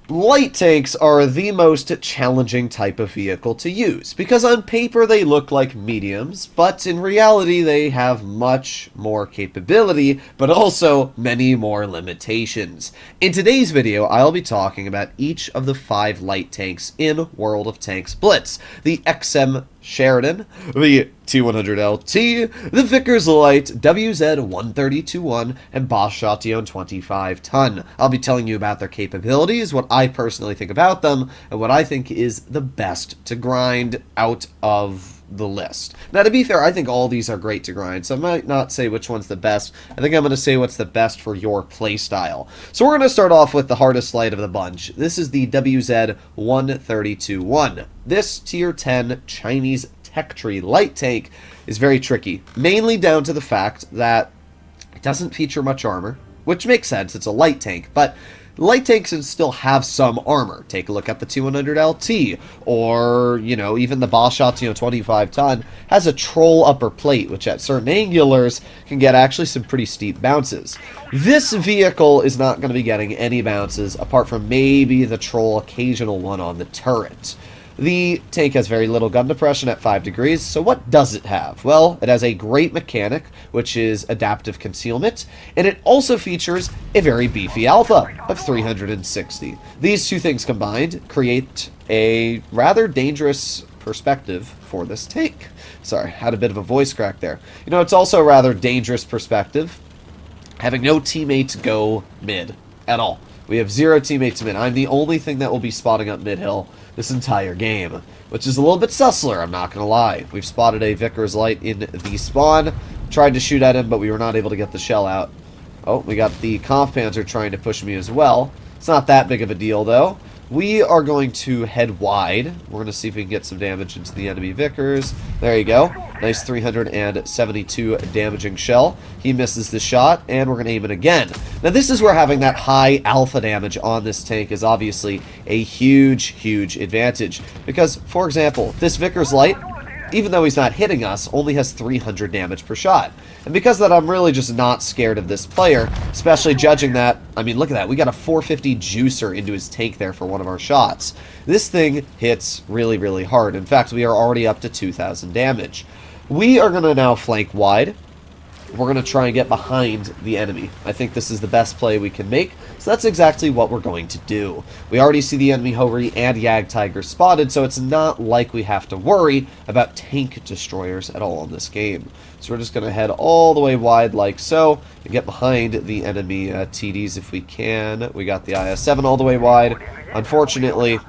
Light tanks are the most challenging type of vehicle to use, because on paper they look like mediums, but in reality they have much more capability, but also many more limitations. In today's video, I'll be talking about each of the 5 light tanks in World of Tanks Blitz. The XM Sheridan, the T100LT, the Vickers Light, WZ-132-1, and Bosch Chatillon 25-ton. I'll be telling you about their capabilities, what I personally think about them, and what I think is the best to grind out of the list. Now, to be fair, I think all these are great to grind, so I might not say which one's the best. I think I'm going to say what's the best for your playstyle. So we're going to start off with the hardest light of the bunch. This is the WZ-132-1. This Tier 10 Chinese tech tree light tank is very tricky, mainly down to the fact that it doesn't feature much armor, which makes sense, it's a light tank, but light tanks can still have some armor. Take a look at the T100LT, or, you know, even the Bosch Chatillon 25-ton has a troll upper plate, which at certain angulars can get actually some pretty steep bounces. This vehicle is not going to be getting any bounces, apart from maybe the troll occasional one on the turret. The tank has very little gun depression at 5 degrees, so what does it have? Well, it has a great mechanic, which is adaptive concealment, and it also features a very beefy alpha of 360. These two things combined create a rather dangerous perspective for this tank. Sorry, had a bit of a voice crack there. You know, it's also a rather dangerous perspective, having no teammates go mid at all. We have 0 teammates mid. I'm the only thing that will be spotting up mid-hill this entire game, which is a little bit sussler, I'm not going to lie. We've spotted a Vickers Light in the spawn, tried to shoot at him, but we were not able to get the shell out. Oh, we got the Conf Panzer trying to push me as well. It's not that big of a deal, though. We are going to head wide. We're going to see if we can get some damage into the enemy Vickers. There you go. Nice 372 damaging shell. He misses the shot, and we're going to aim it again. Now, this is where having that high alpha damage on this tank is obviously a huge, huge advantage. Because, for example, this Vickers Light, even though he's not hitting us, only has 300 damage per shot. And because of that, I'm really just not scared of this player, especially judging that, I mean, look at that. We got a 450 juicer into his tank there for one of our shots. This thing hits really, really hard. In fact, we are already up to 2,000 damage. We are going to now flank wide. We're going to try and get behind the enemy. I think this is the best play we can make, so that's exactly what we're going to do. We already see the enemy Hori and Jagdtiger spotted, so it's not like we have to worry about tank destroyers at all in this game. So we're just going to head all the way wide like so, and get behind the enemy TDs if we can. We got the IS-7 all the way wide. Unfortunately,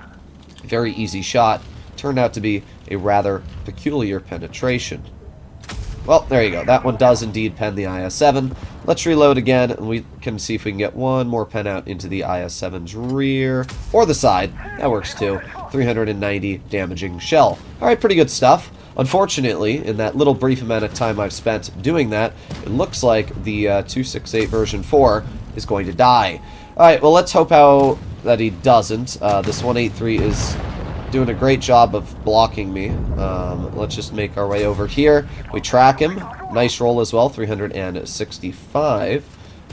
very easy shot. Turned out to be a rather peculiar penetration. Well, there you go. That one does indeed pen the IS-7. Let's reload again, and we can see if we can get one more pen out into the IS-7's rear, or the side. That works too. 390 damaging shell. Alright, pretty good stuff. Unfortunately, in that little brief amount of time I've spent doing that, it looks like the 268 version 4 is going to die. Alright, well, let's hope that he doesn't. This 183 is doing a great job of blocking me. Let's just make our way over here. We track him. Nice roll as well, 365.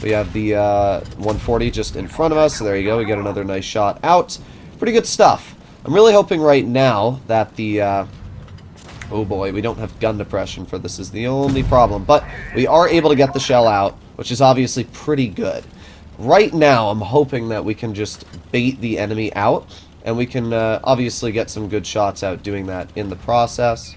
We have the 140 just in front of us. So there you go. We get another nice shot out. Pretty good stuff. I'm really hoping right now that the... oh boy, we don't have gun depression for this is the only problem. But we are able to get the shell out, which is obviously pretty good. Right now, I'm hoping that we can just bait the enemy out. And we can obviously get some good shots out doing that in the process.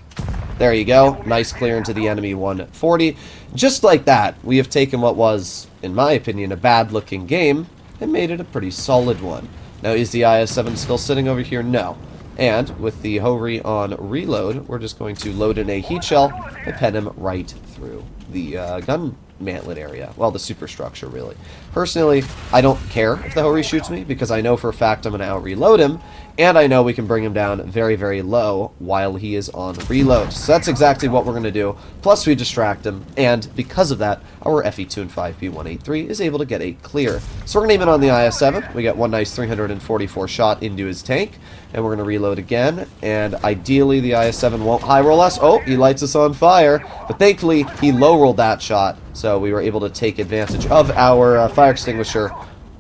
There you go. Nice clear into the enemy 140. Just like that, we have taken what was, in my opinion, a bad-looking game and made it a pretty solid one. Now, is the IS-7 still sitting over here? No. And with the Hori on reload, we're just going to load in a heat shell and pen him right through the gun mantlet area. Well, the superstructure, really. Personally, I don't care if the Hori shoots me, because I know for a fact I'm going to out-reload him, and I know we can bring him down very, very low while he is on reload. So that's exactly what we're going to do. Plus, we distract him, and because of that, our FE2 and 5P183 is able to get a clear. So we're going to aim it on the IS-7. We get one nice 344 shot into his tank, and we're going to reload again, and ideally the IS-7 won't high-roll us. Oh, he lights us on fire, but thankfully he low-rolled that shot, so we were able to take advantage of our fire extinguisher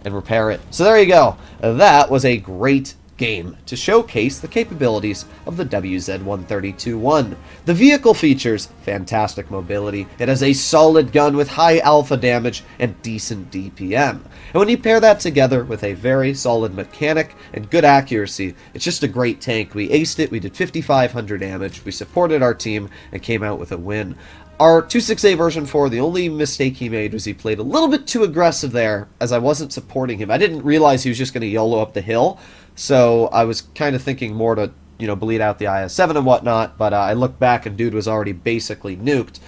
and repair it. So there you go. That was a great game to showcase the capabilities of the WZ-132-1. The vehicle features fantastic mobility. It has a solid gun with high alpha damage and decent DPM. And when you pair that together with a very solid mechanic and good accuracy, it's just a great tank. We aced it, we did 5,500 damage, we supported our team, and came out with a win. Our 26A version 4, the only mistake he made was he played a little bit too aggressive there, as I wasn't supporting him. I didn't realize he was just going to YOLO up the hill, so I was kind of thinking more to, bleed out the IS-7 and whatnot, but I looked back and dude was already basically nuked.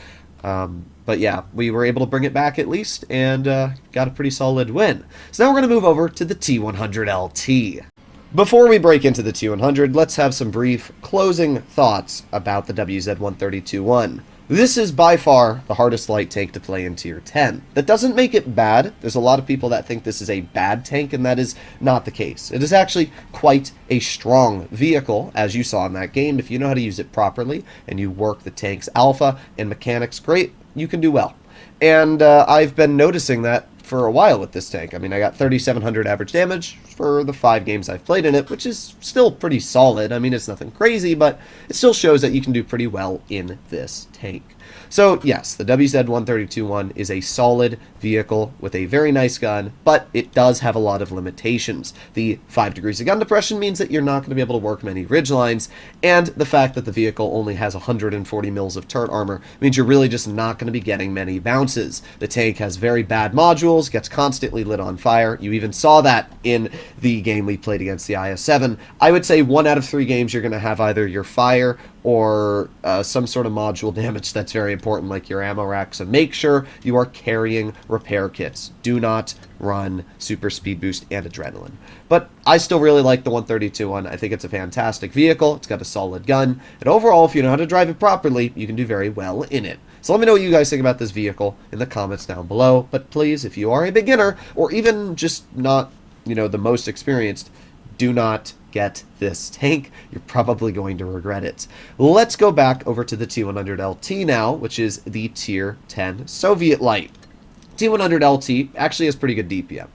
But yeah, we were able to bring it back at least, and got a pretty solid win. So now we're going to move over to the T100LT. Before we break into the T100, let's have some brief closing thoughts about the WZ-132-1. This is by far the hardest light tank to play in Tier 10. That doesn't make it bad. There's a lot of people that think this is a bad tank, and that is not the case. It is actually quite a strong vehicle, as you saw in that game. If you know how to use it properly, and you work the tank's alpha and mechanics great, you can do well. And I've been noticing that for a while with this tank. I mean, I got 3,700 average damage for the 5 games I've played in it, which is still pretty solid. I mean, it's nothing crazy, but it still shows that you can do pretty well in this tank. So yes, the WZ-132-1 is a solid vehicle with a very nice gun, but it does have a lot of limitations. The 5 degrees of gun depression means that you're not going to be able to work many ridge lines, and the fact that the vehicle only has 140 mils of turret armor means you're really just not going to be getting many bounces. The tank has very bad modules, gets constantly lit on fire. You even saw that in the game we played against the IS-7. I would say 1 out of 3 games you're going to have either your fire or some sort of module damage. That's very important, like your ammo rack. So make sure you are carrying repair kits. Do not run super speed boost and adrenaline. But I still really like the 132-1. I think it's a fantastic vehicle. It's got a solid gun. And overall, if you know how to drive it properly, you can do very well in it. So let me know what you guys think about this vehicle in the comments down below. But please, if you are a beginner, or even just not, the most experienced, do not get this tank. You're probably going to regret it. Let's go back over to the T100LT now, which is the Tier 10 Soviet Light. T100LT actually has pretty good DPM.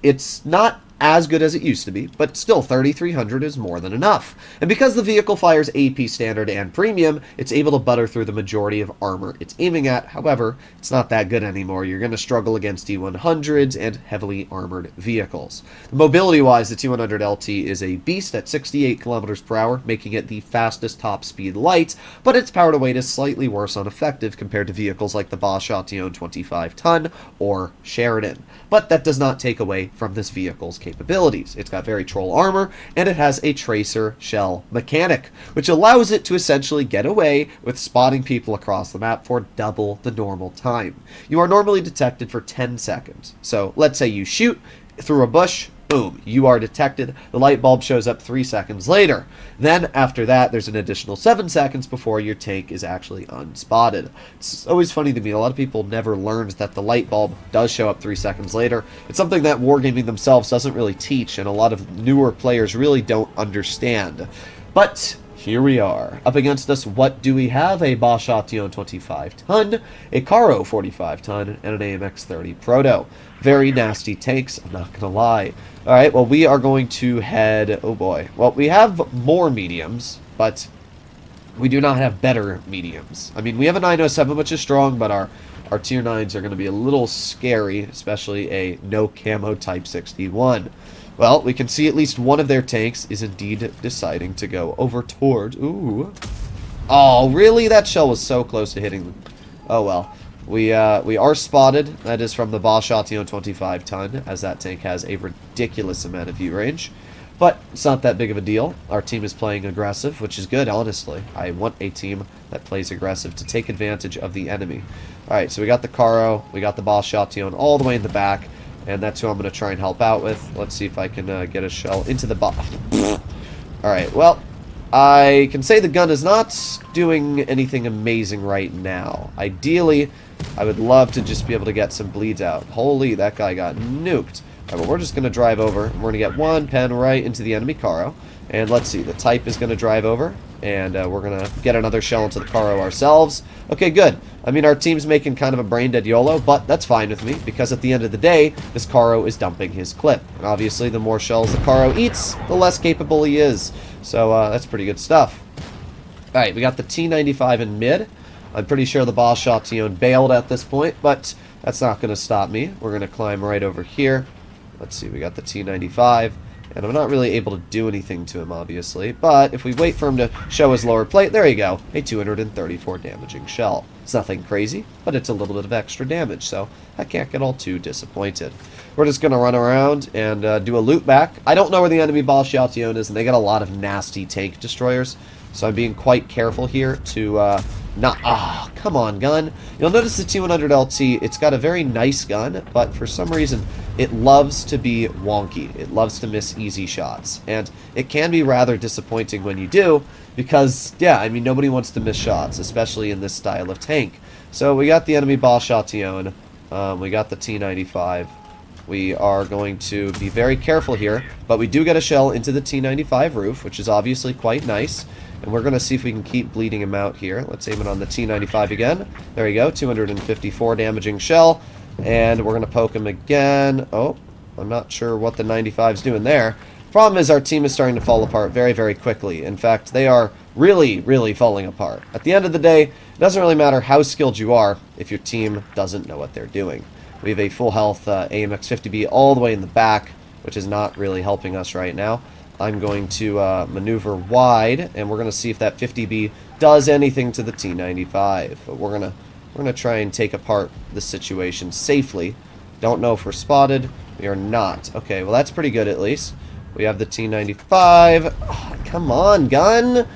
It's not as good as it used to be, but still 3,300 is more than enough. And because the vehicle fires AP standard and premium, it's able to butter through the majority of armor it's aiming at. However, it's not that good anymore. You're going to struggle against D100s and heavily armored vehicles. Mobility-wise, the T100LT is a beast at 68 kilometers per hour, making it the fastest top speed light, but its power to weight is slightly worse on effective compared to vehicles like the Bosch Chatillon 25-ton or Sheridan. But that does not take away from this vehicle's capabilities. It's got very troll armor, and it has a tracer shell mechanic, which allows it to essentially get away with spotting people across the map for double the normal time. You are normally detected for 10 seconds. So let's say you shoot through a bush, boom, you are detected. The light bulb shows up 3 seconds later. Then after that, there's an additional 7 seconds before your tank is actually unspotted. It's always funny to me. A lot of people never learned that the light bulb does show up 3 seconds later. It's something that Wargaming themselves doesn't really teach, and a lot of newer players really don't understand. But here we are. Up against us, what do we have? A Bosch Chatillon 25-ton, a Caro 45-ton, and an AMX-30 Proto. Very nasty tanks, I'm not going to lie. Alright, well, we are going to head... Oh, boy. Well, we have more mediums, but we do not have better mediums. I mean, we have a 907, which is strong, but our Tier 9s are going to be a little scary, especially a no-camo Type 61. Well, we can see at least one of their tanks is indeed deciding to go over toward... Ooh. Oh, really? That shell was so close to hitting them. Oh, well. We are spotted. That is from the Bosch Chatillon 25-ton, as that tank has a ridiculous amount of view range. But it's not that big of a deal. Our team is playing aggressive, which is good, honestly. I want a team that plays aggressive to take advantage of the enemy. Alright, so we got the Caro, we got the Bosch Chatillon all the way in the back, and that's who I'm going to try and help out with. Let's see if I can get a shell into the bot. Alright, well, I can say the gun is not doing anything amazing right now. Ideally, I would love to just be able to get some bleeds out. Holy, that guy got nuked. Alright, well, we're just going to drive over, and we're going to get one pen right into the enemy Caro. And let's see, the Type is going to drive over, and we're going to get another shell into the Caro ourselves. Okay, good. I mean, our team's making kind of a brain-dead YOLO, but that's fine with me, because at the end of the day, this Caro is dumping his clip. And obviously, the more shells the Caro eats, the less capable he is. So, that's pretty good stuff. Alright, we got the T-95 in mid. I'm pretty sure the Boss Chatillon bailed at this point, but that's not going to stop me. We're going to climb right over here. Let's see, we got the T-95, and I'm not really able to do anything to him, obviously, but if we wait for him to show his lower plate, there you go, a 234 damaging shell. It's nothing crazy, but it's a little bit of extra damage, so I can't get all too disappointed. We're just going to run around and do a loot back. I don't know where the enemy Boss Chatillon is, and they got a lot of nasty tank destroyers, so I'm being quite careful here to not... Ah, come on, gun. You'll notice the T100LT, it's got a very nice gun, but for some reason, it loves to be wonky. It loves to miss easy shots. And it can be rather disappointing when you do, because, yeah, I mean, nobody wants to miss shots, especially in this style of tank. So we got the enemy Boss Chatillon. We got the T95. We are going to be very careful here, but we do get a shell into the T95 roof, which is obviously quite nice. And we're going to see if we can keep bleeding him out here. Let's aim it on the T95 again. There we go, 254 damaging shell. And we're going to poke him again. Oh, I'm not sure what the 95's doing there. Problem is our team is starting to fall apart very, very quickly. In fact, they are really, really falling apart. At the end of the day, it doesn't really matter how skilled you are if your team doesn't know what they're doing. We have a full health AMX-50B all the way in the back, which is not really helping us right now. I'm going to maneuver wide, and we're going to see if that 50B does anything to the T95. But we're gonna try and take apart the situation safely. Don't know if we're spotted. We are not. Okay, well that's pretty good at least. We have the T95. Oh, come on, gun!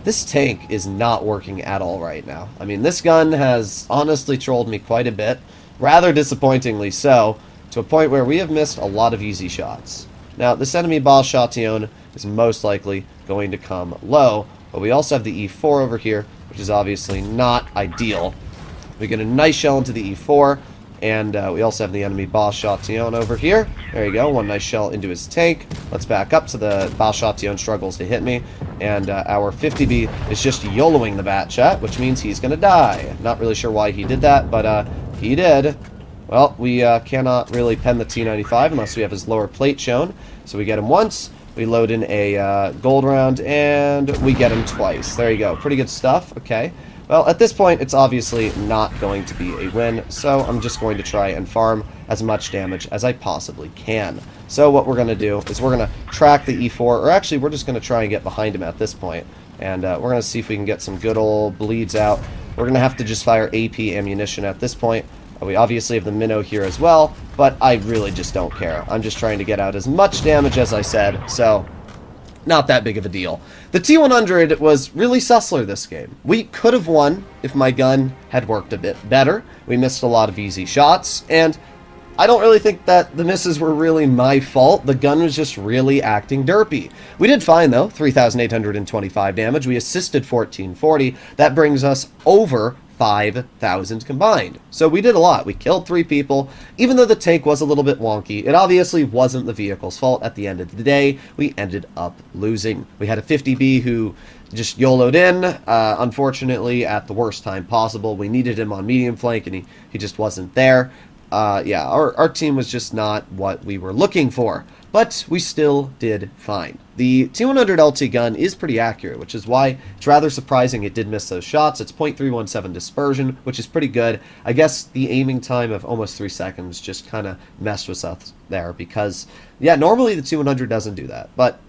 This tank is not working at all right now. I mean, this gun has honestly trolled me quite a bit, rather disappointingly so, to a point where we have missed a lot of easy shots. Now, this enemy Boss Chatillon is most likely going to come low, but we also have the E4 over here, which is obviously not ideal. We get a nice shell into the E4, and we also have the enemy Boss Chatillon over here. There you go, one nice shell into his tank. Let's back up so the Boss Chatillon struggles to hit me, and our 50B is just YOLOing the bat chat, which means he's going to die. Not really sure why he did that, but he did. Well, we cannot really pen the T95 unless we have his lower plate shown. So we get him once, we load in a gold round, and we get him twice. There you go. Pretty good stuff. Okay. Well, at this point, it's obviously not going to be a win, so I'm just going to try and farm as much damage as I possibly can. So what we're going to do is we're going to track the E4, or actually we're just going to try and get behind him at this point, and we're going to see if we can get some good old bleeds out. We're going to have to just fire AP ammunition at this point. We obviously have the minnow here as well, but I really just don't care. I'm just trying to get out as much damage as I said, so not that big of a deal. The T100 was really sussler this game. We could have won if my gun had worked a bit better. We missed a lot of easy shots, and I don't really think that the misses were really my fault. The gun was just really acting derpy. We did fine, though. 3,825 damage. We assisted 1,440. That brings us over 5,000 combined. So we did a lot. We killed 3 people. Even though the tank was a little bit wonky, it obviously wasn't the vehicle's fault. At the end of the day, we ended up losing. We had a 50B who just YOLO'd in, unfortunately, at the worst time possible. We needed him on medium flank, and he just wasn't there. Yeah, our team was just not what we were looking for. But we still did fine. The T100LT gun is pretty accurate, which is why it's rather surprising it did miss those shots. It's .317 dispersion, which is pretty good. I guess the aiming time of almost 3 seconds just kind of messed with us there because, yeah, normally the T100 doesn't do that. But,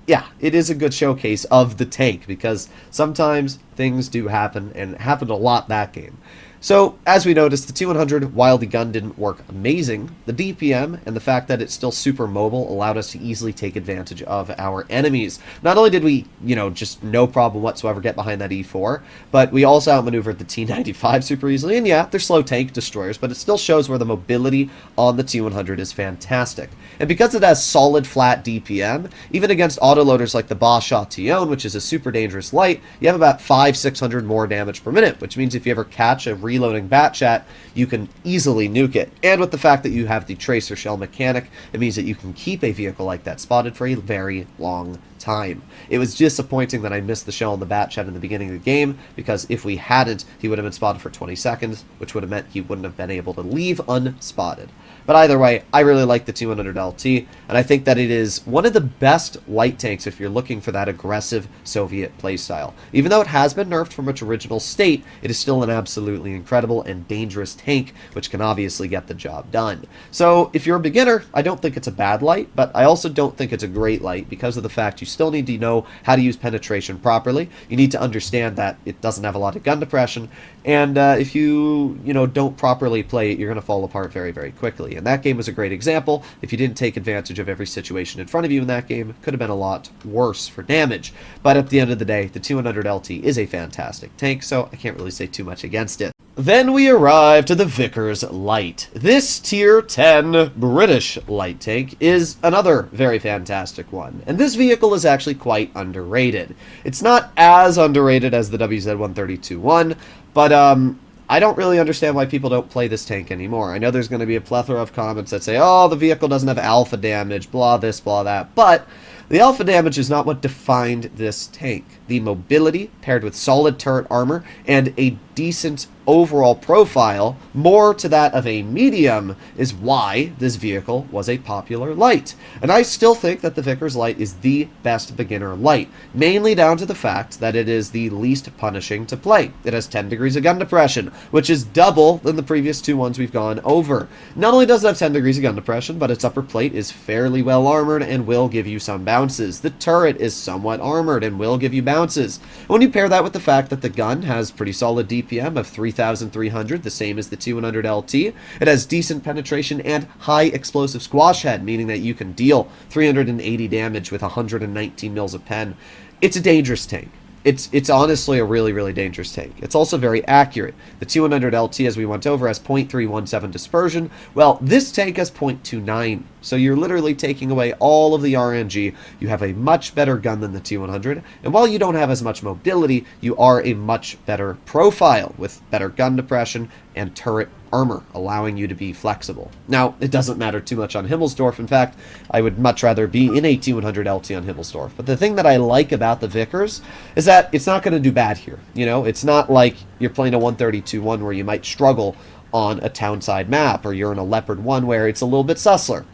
yeah, it is a good showcase of the tank because sometimes things do happen, and it happened a lot that game. So, as we noticed, the T100, while the gun didn't work amazing, the DPM and the fact that it's still super mobile allowed us to easily take advantage of our enemies. Not only did we, just no problem whatsoever get behind that E4, but we also outmaneuvered the T95 super easily. And yeah, they're slow tank destroyers, but it still shows where the mobility on the T100 is fantastic. And because it has solid flat DPM, even against autoloaders like the Boss Chatillon, which is a super dangerous light, you have about 5 600 more damage per minute, which means if you ever catch a reloading bat chat, you can easily nuke it. And with the fact that you have the tracer shell mechanic, it means that you can keep a vehicle like that spotted for a very long time. It was disappointing that I missed the shell in the bat chat in the beginning of the game, because if we hadn't, he would have been spotted for 20 seconds, which would have meant he wouldn't have been able to leave unspotted. But either way, I really like the 200 LT, and I think that it is one of the best light tanks if you're looking for that aggressive Soviet playstyle. Even though it has been nerfed from its original state, it is still an absolutely incredible and dangerous tank, which can obviously get the job done. So if you're a beginner, I don't think it's a bad light, but I also don't think it's a great light because of the fact you still need to know how to use penetration properly. You need to understand that it doesn't have a lot of gun depression, and if you don't properly play it, you're going to fall apart very, very quickly. And that game was a great example. If you didn't take advantage of every situation in front of you in that game, it could have been a lot worse for damage. But at the end of the day, the 200 LT is a fantastic tank, so I can't really say too much against it. Then we arrive to the Vickers Light. This tier 10 British light tank is another very fantastic one, and this vehicle is actually quite underrated. It's not as underrated as the WZ-132-1, but I don't really understand why people don't play this tank anymore. I know there's going to be a plethora of comments that say, oh, the vehicle doesn't have alpha damage, blah this, blah that, but the alpha damage is not what defined this tank. The mobility, paired with solid turret armor, and a decent overall profile, more to that of a medium, is why this vehicle was a popular light. And I still think that the Vickers Light is the best beginner light, mainly down to the fact that it is the least punishing to play. It has 10 degrees of gun depression, which is double than the previous two ones we've gone over. Not only does it have 10 degrees of gun depression, but its upper plate is fairly well armored and will give you some bounces. The turret is somewhat armored and will give you bounces. When you pair that with the fact that the gun has pretty solid DPM of 3,300, the same as the 200 LT, it has decent penetration and high explosive squash head, meaning that you can deal 380 damage with 119 mils of pen. It's a dangerous tank. It's honestly a really, really dangerous tank. It's also very accurate. The 200 LT, as we went over, has 0.317 dispersion. Well, this tank has 0.29. So you're literally taking away all of the RNG. You have a much better gun than the T100. And while you don't have as much mobility, you are a much better profile with better gun depression and turret armor, allowing you to be flexible. Now, it doesn't matter too much on Himmelsdorf. In fact, I would much rather be in a T100 LT on Himmelsdorf. But the thing that I like about the Vickers is that it's not going to do bad here. You know, it's not like you're playing a 132-1 where you might struggle on a townside map, or you're in a Leopard 1 where it's a little bit sussler.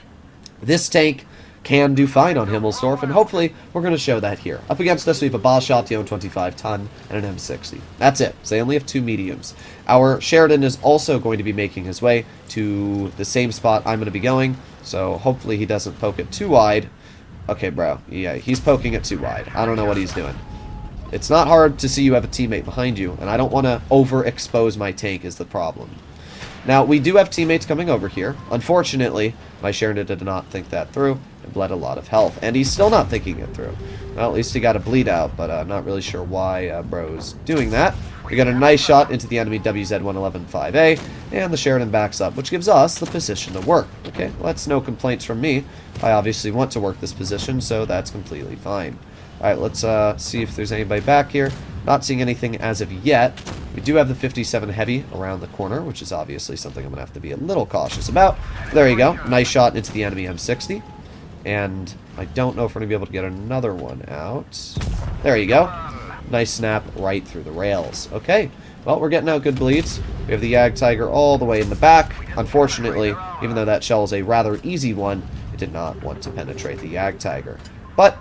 This tank can do fine on Himmelsdorf, and hopefully we're going to show that here. Up against us, we have a Boss Chatillon 25-ton and an M60. That's it. So they only have two mediums. Our Sheridan is also going to be making his way to the same spot I'm going to be going, so hopefully he doesn't poke it too wide. Okay, bro. Yeah, he's poking it too wide. I don't know what he's doing. It's not hard to see you have a teammate behind you, and I don't want to overexpose my tank is the problem. Now, we do have teammates coming over here. Unfortunately, my Sheridan did not think that through and bled a lot of health. And he's still not thinking it through. Well, at least he got a bleed out, but I'm not really sure why bro's doing that. We got a nice shot into the enemy WZ-111-5A, and the Sheridan backs up, which gives us the position to work. Okay, well, that's no complaints from me. I obviously want to work this position, so that's completely fine. Alright, let's see if there's anybody back here. Not seeing anything as of yet. We do have the 57 Heavy around the corner, which is obviously something I'm going to have to be a little cautious about. There you go. Nice shot into the enemy M60. And I don't know if we're going to be able to get another one out. There you go. Nice snap right through the rails. Okay. Well, we're getting out good bleeds. We have the Yag Tiger all the way in the back. Unfortunately, even though that shell is a rather easy one, it did not want to penetrate the Yag Tiger. But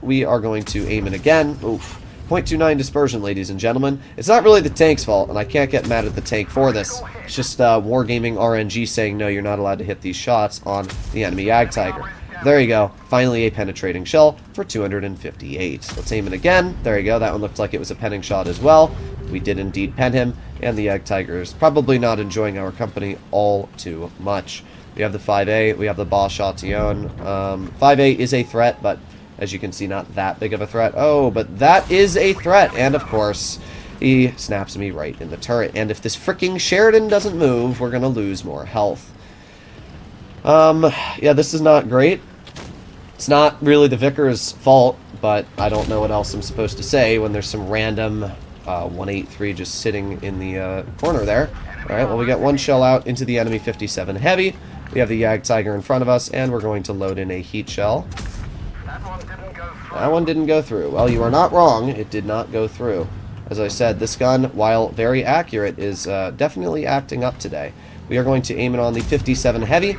we are going to aim it again. Oof. 0.29 dispersion, ladies and gentlemen. It's not really the tank's fault, and I can't get mad at the tank for this. It's just Wargaming RNG saying, no, you're not allowed to hit these shots on the enemy Yag Tiger. There you go. Finally a penetrating shell for 258. Let's aim it again. There you go. That one looked like it was a penning shot as well. We did indeed pen him, and the Yag Tiger is probably not enjoying our company all too much. We have the 5A. We have the Boss Chatillon. 5A is a threat, but as you can see, not that big of a threat. Oh, but that is a threat. And, of course, he snaps me right in the turret. And if this freaking Sheridan doesn't move, we're going to lose more health. Yeah, this is not great. It's not really the Vickers' fault, but I don't know what else I'm supposed to say when there's some random 183 just sitting in the corner there. Alright, well we got one shell out into the enemy 57 heavy. We have the Yag Tiger in front of us, and we're going to load in a heat shell. That one didn't go through. Well, you are not wrong. It did not go through. As I said, this gun, while very accurate, is definitely acting up today. We are going to aim it on the 57 heavy,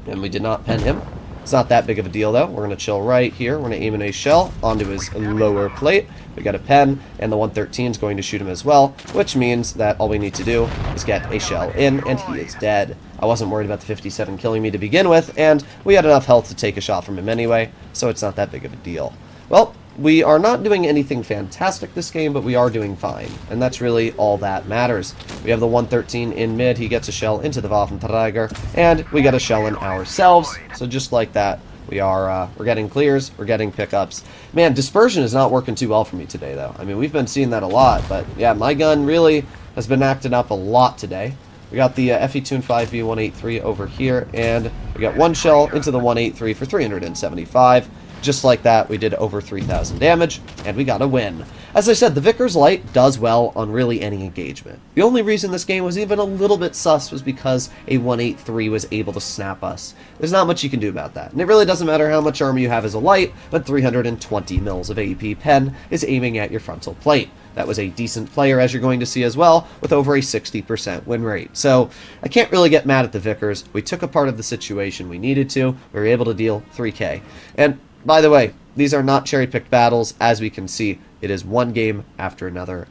and we did not pen him. It's not that big of a deal, though. We're going to chill right here. We're going to aim in a shell onto his lower plate. We got a pen, and the 113 is going to shoot him as well, which means that all we need to do is get a shell in, and he is dead. I wasn't worried about the 57 killing me to begin with, and we had enough health to take a shot from him anyway, so it's not that big of a deal. Well, we are not doing anything fantastic this game, but we are doing fine, and that's really all that matters. We have the 113 in mid, he gets a shell into the Waffenträger, and we get a shell in ourselves, so just like that, we're getting clears, we're getting pickups. Man, dispersion is not working too well for me today, though. I mean, we've been seeing that a lot, but yeah, my gun really has been acting up a lot today. We got the FE-Tune 5B 183 over here, and we got one shell into the 183 for 375. Just like that, we did over 3,000 damage, and we got a win. As I said, the Vickers Light does well on really any engagement. The only reason this game was even a little bit sus was because a 183 was able to snap us. There's not much you can do about that, and it really doesn't matter how much armor you have as a light, but 320 mils of AP pen is aiming at your frontal plate. That was a decent player, as you're going to see as well, with over a 60% win rate. So, I can't really get mad at the Vickers. We took a part of the situation we needed to. We were able to deal 3k. And by the way, these are not cherry-picked battles. As we can see, it is one game after another,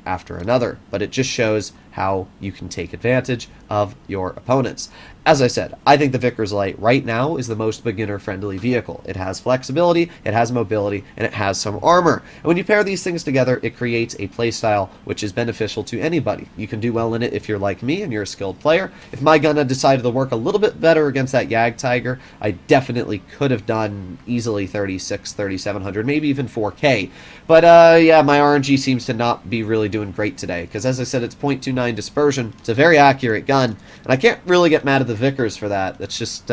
but it just shows how you can take advantage of your opponents. As I said, I think the Vickers Light right now is the most beginner-friendly vehicle. It has flexibility, it has mobility, and it has some armor. And when you pair these things together, it creates a playstyle which is beneficial to anybody. You can do well in it if you're like me and you're a skilled player. If my gun had decided to work a little bit better against that Yag Tiger, I definitely could have done easily 36, 3700, maybe even 4K. But yeah, my RNG seems to not be really doing great today, because as I said, it's 0.29 dispersion. It's a very accurate gun, and I can't really get mad at the Vickers for that. That's just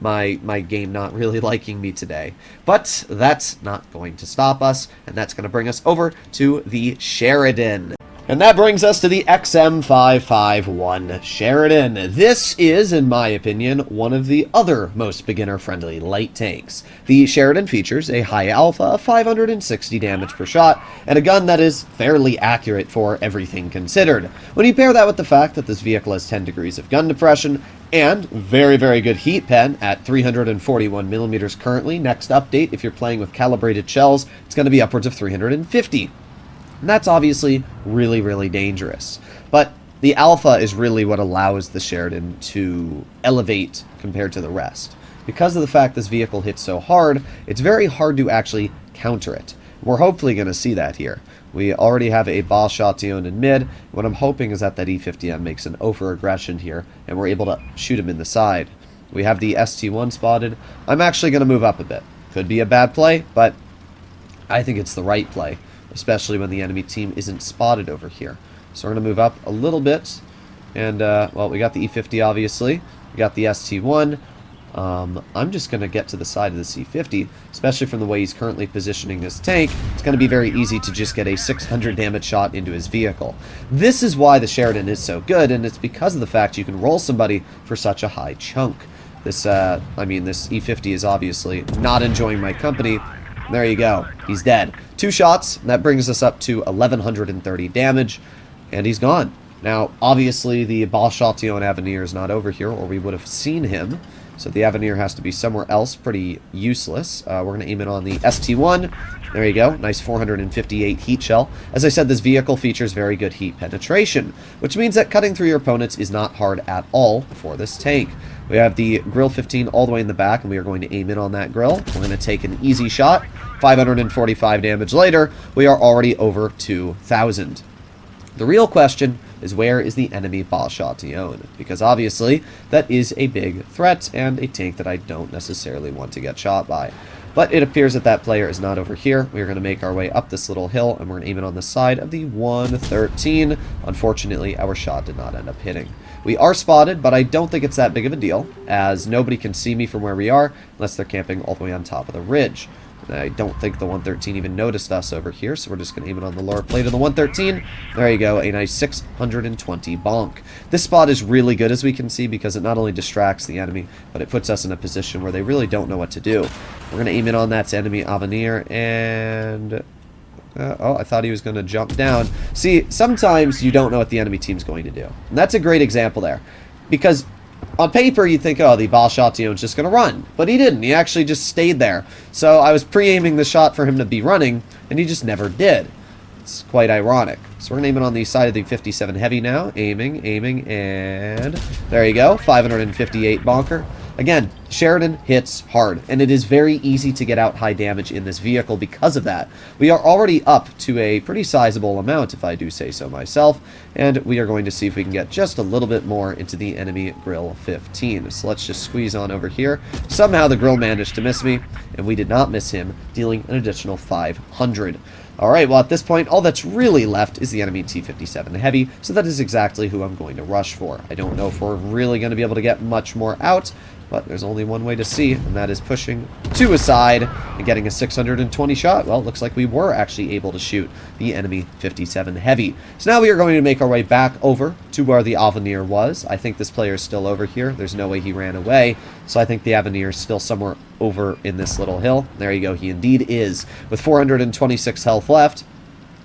my game not really liking me today. But that's not going to stop us, and that's going to bring us over to the Sheridan. And that brings us to the XM551 Sheridan. This is, in my opinion, one of the other most beginner-friendly light tanks. The Sheridan features a high alpha of 560 damage per shot, and a gun that is fairly accurate for everything considered. When you pair that with the fact that this vehicle has 10 degrees of gun depression, and very, very good heat pen at 341 millimeters currently. Next update, if you're playing with calibrated shells, it's going to be upwards of 350. And that's obviously really, really dangerous. But the alpha is really what allows the Sheridan to elevate compared to the rest. Because of the fact this vehicle hits so hard, it's very hard to actually counter it. We're hopefully going to see that here. We already have a Ballstation in mid. What I'm hoping is that E50M makes an over-aggression here, and we're able to shoot him in the side. We have the ST1 spotted. I'm actually going to move up a bit. Could be a bad play, but I think it's the right play, especially when the enemy team isn't spotted over here. So we're going to move up a little bit, and, well, we got the E50, obviously. We got the ST1. I'm just going to get to the side of the C50, especially from the way he's currently positioning his tank. It's going to be very easy to just get a 600 damage shot into his vehicle. This is why the Sheridan is so good, and it's because of the fact you can roll somebody for such a high chunk. This, this E50 is obviously not enjoying my company. There you go. He's dead. 2 shots, and that brings us up to 1130 damage, and he's gone. Now, obviously, the Ballstation Avenir is not over here, or we would have seen him. So the Avenir has to be somewhere else, pretty useless. We're going to aim it on the ST1. There you go, nice 458 heat shell. As I said, this vehicle features very good heat penetration, which means that cutting through your opponents is not hard at all for this tank. We have the Grill 15 all the way in the back, and we are going to aim in on that grill. We're going to take an easy shot. 545 damage later, we are already over 2,000. The real question is, where is the enemy Ballstation? Because obviously that is a big threat and a tank that I don't necessarily want to get shot by. But it appears that that player is not over here. We're going to make our way up this little hill, and we're going to aim it on the side of the 113. Unfortunately, our shot did not end up hitting. We are spotted, but I don't think it's that big of a deal, as nobody can see me from where we are unless they're camping all the way on top of the ridge. I don't think the 113 even noticed us over here, so we're just going to aim it on the lower plate of the 113. There you go, a nice 620 bonk. This spot is really good, as we can see, because it not only distracts the enemy, but it puts us in a position where they really don't know what to do. We're going to aim it on that enemy Avenir, and... oh, I thought he was going to jump down. See, sometimes you don't know what the enemy team's going to do. And that's a great example there. Because on paper, you'd think, oh, the Balshation's just going to run. But he didn't. He actually just stayed there. So I was pre-aiming the shot for him to be running, and he just never did. It's quite ironic. So we're going to aim it on the side of the 57 Heavy now. Aiming, and there you go. 558 bonker. Again, Sheridan hits hard, and it is very easy to get out high damage in this vehicle because of that. We are already up to a pretty sizable amount, if I do say so myself, and we are going to see if we can get just a little bit more into the enemy Grill 15. So let's just squeeze on over here. Somehow the Grill managed to miss me, and we did not miss him, dealing an additional 500. Alright, well at this point, all that's really left is the enemy T-57 Heavy, so that is exactly who I'm going to rush for. I don't know if we're really going to be able to get much more out, but there's only one way to see, and that is pushing to a side and getting a 620 shot. Well, it looks like we were actually able to shoot the enemy 57 Heavy. So now we are going to make our way back over to where the Avenir was. I think this player is still over here. There's no way he ran away, so I think the Avenir is still somewhere over in this little hill. There you go, he indeed is. With 426 health left,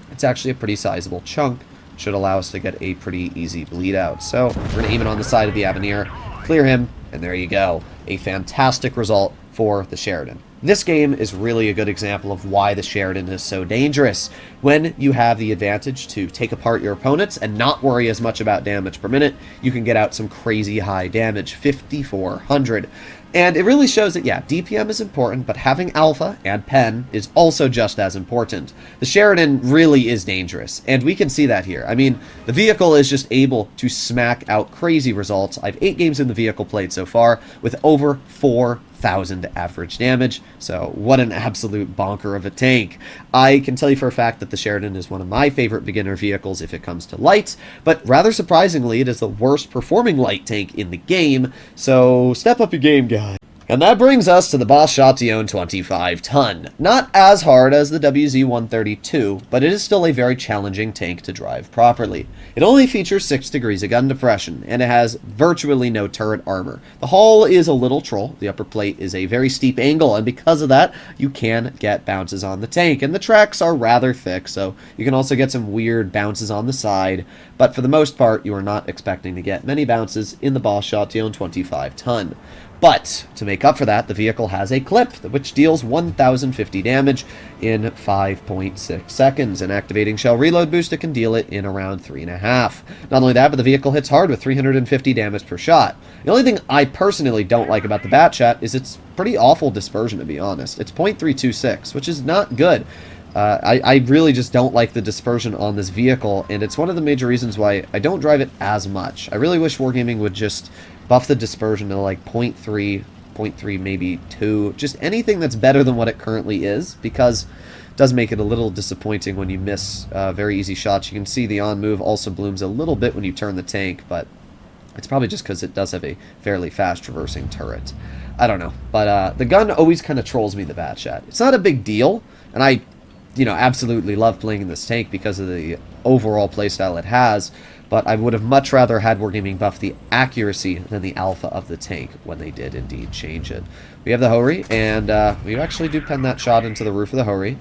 it's actually a pretty sizable chunk. Should allow us to get a pretty easy bleed out. So we're going to aim it on the side of the Avenir, clear him, and there you go. A fantastic result for the Sheridan. This game is really a good example of why the Sheridan is so dangerous. When you have the advantage to take apart your opponents and not worry as much about damage per minute, you can get out some crazy high damage, 5,400. And it really shows that, yeah, DPM is important, but having Alpha and Pen is also just as important. The Sheridan really is dangerous, and we can see that here. I mean, the vehicle is just able to smack out crazy results. I have 8 games in the vehicle played so far, with over 4,000 average damage, so what an absolute bonker of a tank. I can tell you for a fact that the Sheridan is one of my favorite beginner vehicles if it comes to light, but rather surprisingly, it is the worst performing light tank in the game, so step up your game, guys. And that brings us to the Balstation 25-ton. Not as hard as the WZ-132, but it is still a very challenging tank to drive properly. It only features 6 degrees of gun depression, and it has virtually no turret armor. The hull is a little troll, the upper plate is a very steep angle, and because of that, you can get bounces on the tank, and the tracks are rather thick, so you can also get some weird bounces on the side, but for the most part, you are not expecting to get many bounces in the Balstation 25-ton. But, to make up for that, the vehicle has a clip, which deals 1,050 damage in 5.6 seconds. An activating shell reload boost, it can deal it in around 3.5. Not only that, but the vehicle hits hard with 350 damage per shot. The only thing I personally don't like about the Batchat is its pretty awful dispersion, to be honest. It's 0.326, which is not good. I really just don't like the dispersion on this vehicle, and it's one of the major reasons why I don't drive it as much. I really wish Wargaming would just buff the dispersion to like 0.3, maybe 2, just anything that's better than what it currently is, because it does make it a little disappointing when you miss very easy shots. You can see the on move also blooms a little bit when you turn the tank, but it's probably just because it does have a fairly fast traversing turret. I don't know, but the gun always kind of trolls me, the Batchat. It's not a big deal, and I absolutely love playing in this tank because of the overall playstyle it has, but I would have much rather had Wargaming buff the accuracy than the alpha of the tank when they did indeed change it. We have the Hori, and we actually do pen that shot into the roof of the Hori.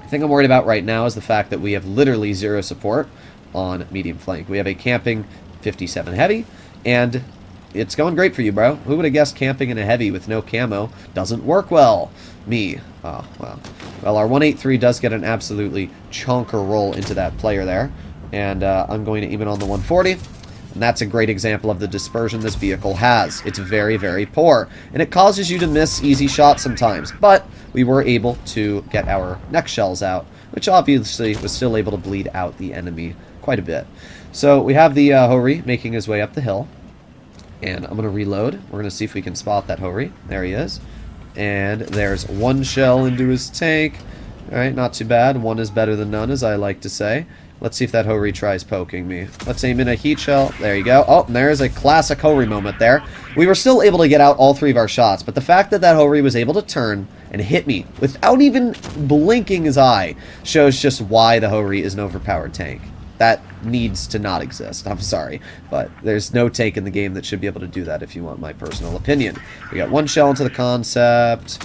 The thing I'm worried about right now is the fact that we have literally 0 support on medium flank. We have a camping 57 heavy, and it's going great for you, bro. Who would have guessed camping in a heavy with no camo doesn't work well? Me. Oh, well. Well, our 183 does get an absolutely chonker roll into that player there. And I'm going to aim it on the 140. And that's a great example of the dispersion this vehicle has. It's very, very poor. And it causes you to miss easy shots sometimes. But we were able to get our neck shells out, which obviously was still able to bleed out the enemy quite a bit. So we have the Hori making his way up the hill. And I'm going to reload. We're going to see if we can spot that Hori. There he is. And there's 1 shell into his tank. Alright, not too bad. One is better than none, as I like to say. Let's see if that Hori tries poking me. Let's aim in a heat shell. There you go. Oh, there's a classic Hori moment there. We were still able to get out all 3 of our shots, but the fact that that Hori was able to turn and hit me without even blinking his eye shows just why the Hori is an overpowered tank. That needs to not exist. I'm sorry, but there's no tank in the game that should be able to do that if you want my personal opinion. We got 1 shell into the concept.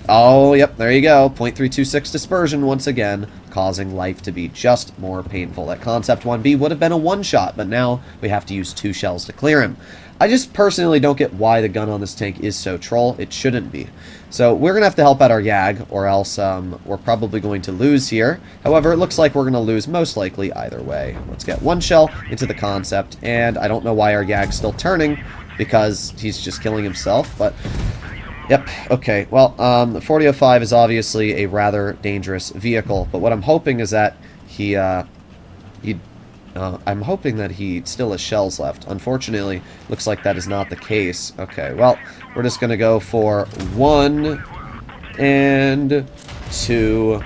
Oh, yep, there you go. 0.326 dispersion once again, causing life to be just more painful. That concept 1B would have been a 1-shot, but now we have to use 2 shells to clear him. I just personally don't get why the gun on this tank is so troll. It shouldn't be. So we're going to have to help out our Yag, or else we're probably going to lose here. However, it looks like we're going to lose most likely either way. Let's get 1 shell into the concept, and I don't know why our Yag's still turning, because he's just killing himself, but... Yep, okay. Well, the 4005 is obviously a rather dangerous vehicle, but what I'm hoping is that I'm hoping that he still has shells left. Unfortunately, looks like that is not the case. Okay, well, we're just going to go for 1 and 2,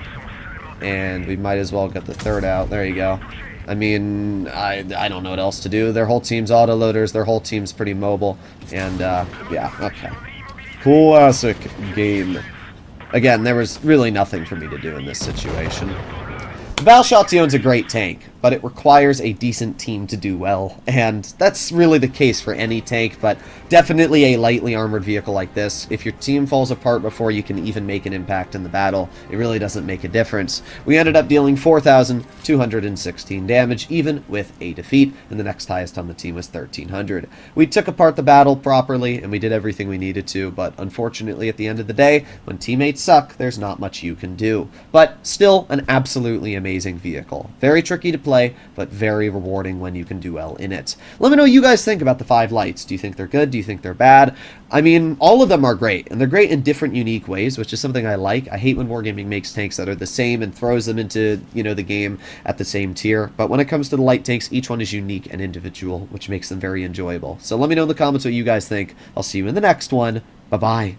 and we might as well get the 3rd out. There you go. I mean, I don't know what else to do. Their whole team's autoloaders, their whole team's pretty mobile, and, yeah, okay. Classic game. Again, there was really nothing for me to do in this situation. The Battleshottion's a great tank, but it requires a decent team to do well, and that's really the case for any tank, but definitely a lightly armored vehicle like this. If your team falls apart before you can even make an impact in the battle, it really doesn't make a difference. We ended up dealing 4,216 damage, even with a defeat, and the next highest on the team was 1,300. We took apart the battle properly, and we did everything we needed to, but unfortunately at the end of the day, when teammates suck, there's not much you can do. But still, an absolutely amazing vehicle. Very tricky to play, but very rewarding when you can do well in it. Let me know what you guys think about the 5 lights. Do you think they're good? Do you think they're bad? I mean, all of them are great, and they're great in different, unique ways, which is something I like. I hate when Wargaming makes tanks that are the same and throws them into, you know, the game at the same tier. But when it comes to the light tanks, each one is unique and individual, which makes them very enjoyable. So let me know in the comments what you guys think. I'll see you in the next one. Bye-bye.